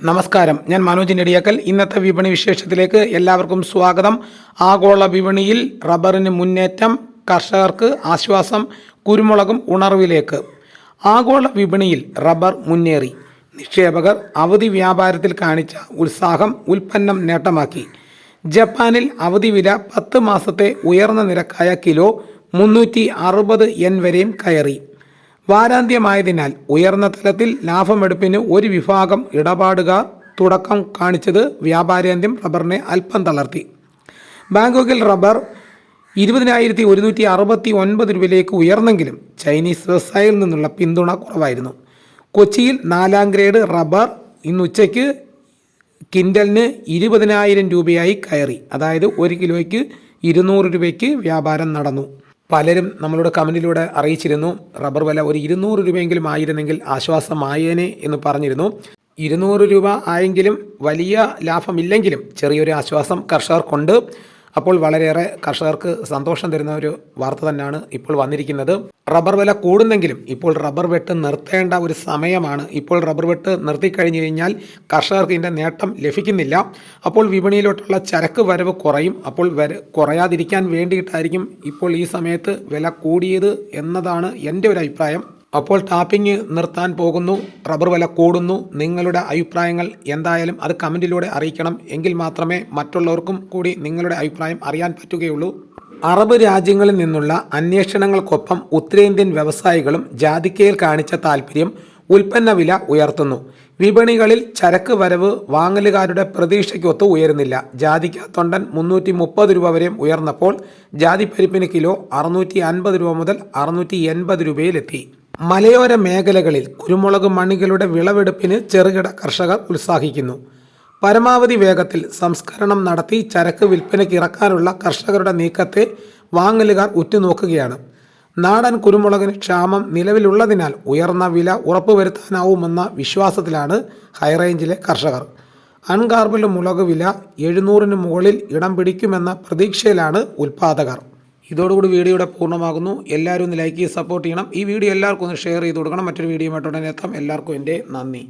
നമസ്കാരം, ഞാൻ മനോജ് നെടിയാക്കൽ. ഇന്നത്തെ വിപണി വിശേഷത്തിലേക്ക് എല്ലാവർക്കും സ്വാഗതം. ആഗോള വിപണിയിൽ റബ്ബറിന് മുന്നേറ്റം, കർഷകർക്ക് ആശ്വാസം, കുരുമുളകും ഉണർവിലേക്ക്. ആഗോള വിപണിയിൽ റബ്ബർ മുന്നേറി. നിക്ഷേപകർ അവധി വ്യാപാരത്തിൽ കാണിച്ച ഉത്സാഹം ഉൽപ്പന്നം നേട്ടമാക്കി. ജപ്പാനിൽ അവധി വില 10 മാസത്തെ ഉയർന്ന നിരക്കായ കിലോ 360 yen വരെയും കയറി. വാരാന്ത്യമായതിനാൽ ഉയർന്ന തലത്തിൽ ലാഭമെടുപ്പിന് ഒരു വിഭാഗം ഇടപാടുകാർ തുടക്കം കാണിച്ചത് വ്യാപാരാന്ത്യം റബ്ബറിനെ അല്പം തളർത്തി. ബാങ്കോക്കിൽ റബ്ബർ 20,169 രൂപയിലേക്ക് ഉയർന്നെങ്കിലും ചൈനീസ് വ്യവസായിയിൽ നിന്നുള്ള പിന്തുണ കുറവായിരുന്നു. കൊച്ചിയിൽ 4ാം ഗ്രേഡ് റബ്ബർ ഇന്ന് ഉച്ചയ്ക്ക് കിൻഡലിന് 20,000 രൂപയായി കയറി. അതായത് 1 കിലോയ്ക്ക് 200 രൂപയ്ക്ക് വ്യാപാരം നടന്നു. പലരും നമ്മളോട് കമൻറ്റിലൂടെ അറിയിച്ചിരുന്നു, റബ്ബർ വില ഒരു 200 രൂപയെങ്കിലും ആയിരുന്നെങ്കിൽ ആശ്വാസമായേനെ എന്ന് പറഞ്ഞിരുന്നു. 200 രൂപ ആയെങ്കിലും വലിയ ലാഭമില്ലെങ്കിലും ചെറിയൊരു ആശ്വാസം കർഷകർക്കുണ്ട്. അപ്പോൾ വളരെയേറെ കർഷകർക്ക് സന്തോഷം തരുന്ന ഒരു വാർത്ത തന്നെയാണ് ഇപ്പോൾ വന്നിരിക്കുന്നത്. റബ്ബർ വില കൂടുന്നെങ്കിലും ഇപ്പോൾ റബ്ബർ വെട്ട് നിർത്തേണ്ട ഒരു സമയമാണ്. ഇപ്പോൾ റബ്ബർ വെട്ട് നിർത്തിക്കഴിഞ്ഞു കഴിഞ്ഞാൽ കർഷകർക്ക് ഇതിൻ്റെ നേട്ടം ലഭിക്കുന്നില്ല. അപ്പോൾ വിപണിയിലോട്ടുള്ള ചരക്ക് വരവ് കുറയും. അപ്പോൾ കുറയാതിരിക്കാൻ വേണ്ടിയിട്ടായിരിക്കും ഇപ്പോൾ ഈ സമയത്ത് വില കൂടിയത് എന്നതാണ് എൻ്റെ ഒരു അഭിപ്രായം. അപ്പോൾ ടാപ്പിംഗ് നിർത്താൻ പോകുന്നു, റബ്ബർ വില കൂടുന്നു. നിങ്ങളുടെ അഭിപ്രായങ്ങൾ എന്തായാലും അത് കമൻറ്റിലൂടെ അറിയിക്കണം. എങ്കിൽ മാത്രമേ മറ്റുള്ളവർക്കും കൂടി നിങ്ങളുടെ അഭിപ്രായം അറിയാൻ പറ്റുകയുള്ളൂ. അറബ് രാജ്യങ്ങളിൽ നിന്നുള്ള അന്വേഷണങ്ങൾക്കൊപ്പം ഉത്തരേന്ത്യൻ വ്യവസായികളും ജാതിക്കയിൽ കാണിച്ച താൽപ്പര്യം ഉൽപ്പന്ന വില ഉയർത്തുന്നു. വിപണികളിൽ ചരക്ക് വരവ് വാങ്ങലുകാരുടെ പ്രതീക്ഷയ്ക്കൊത്ത് ഉയരുന്നില്ല. ജാതിക്ക തൊണ്ടൻ 330 രൂപ വരെയും ഉയർന്നപ്പോൾ ജാതിപ്പരിപ്പിന് കിലോ 650 രൂപ മുതൽ 680 രൂപയിലെത്തി. മലയോര മേഖലകളിൽ കുരുമുളക് മണികളുടെ വിളവെടുപ്പിന് ചെറുകിട കർഷകർ ഉത്സാഹിക്കുന്നു. പരമാവധി വേഗത്തിൽ സംസ്കരണം നടത്തി ചരക്ക് വിൽപ്പനയ്ക്ക് ഇറക്കാനുള്ള കർഷകരുടെ നീക്കത്തെ വാങ്ങലുകാർ ഉറ്റുനോക്കുകയാണ്. നാടൻ കുരുമുളകിന് ക്ഷാമം നിലവിലുള്ളതിനാൽ ഉയർന്ന വില ഉറപ്പുവരുത്താനാവുമെന്ന വിശ്വാസത്തിലാണ് ഹൈറേഞ്ചിലെ കർഷകർ. അൺഗാർബിൾഡ് മുളക് വില 700-ന് മുകളിൽ ഇടം പിടിക്കുമെന്ന പ്രതീക്ഷയിലാണ് ഉൽപ്പാദകർ. ഇതോടുകൂടി വീഡിയോയുടെ പൂർണ്ണമാകുന്നു. എല്ലാവരും ഒന്ന് ലൈക്ക് ചെയ്ത് സപ്പോർട്ട് ചെയ്യണം. ഈ വീഡിയോ എല്ലാവർക്കും ഒന്ന് ഷെയർ ചെയ്ത് കൊടുക്കണം. മറ്റൊരു വീഡിയോയുമായിട്ട് ഉടനെ എത്താം. എല്ലാവർക്കും എൻ്റെ നന്ദി.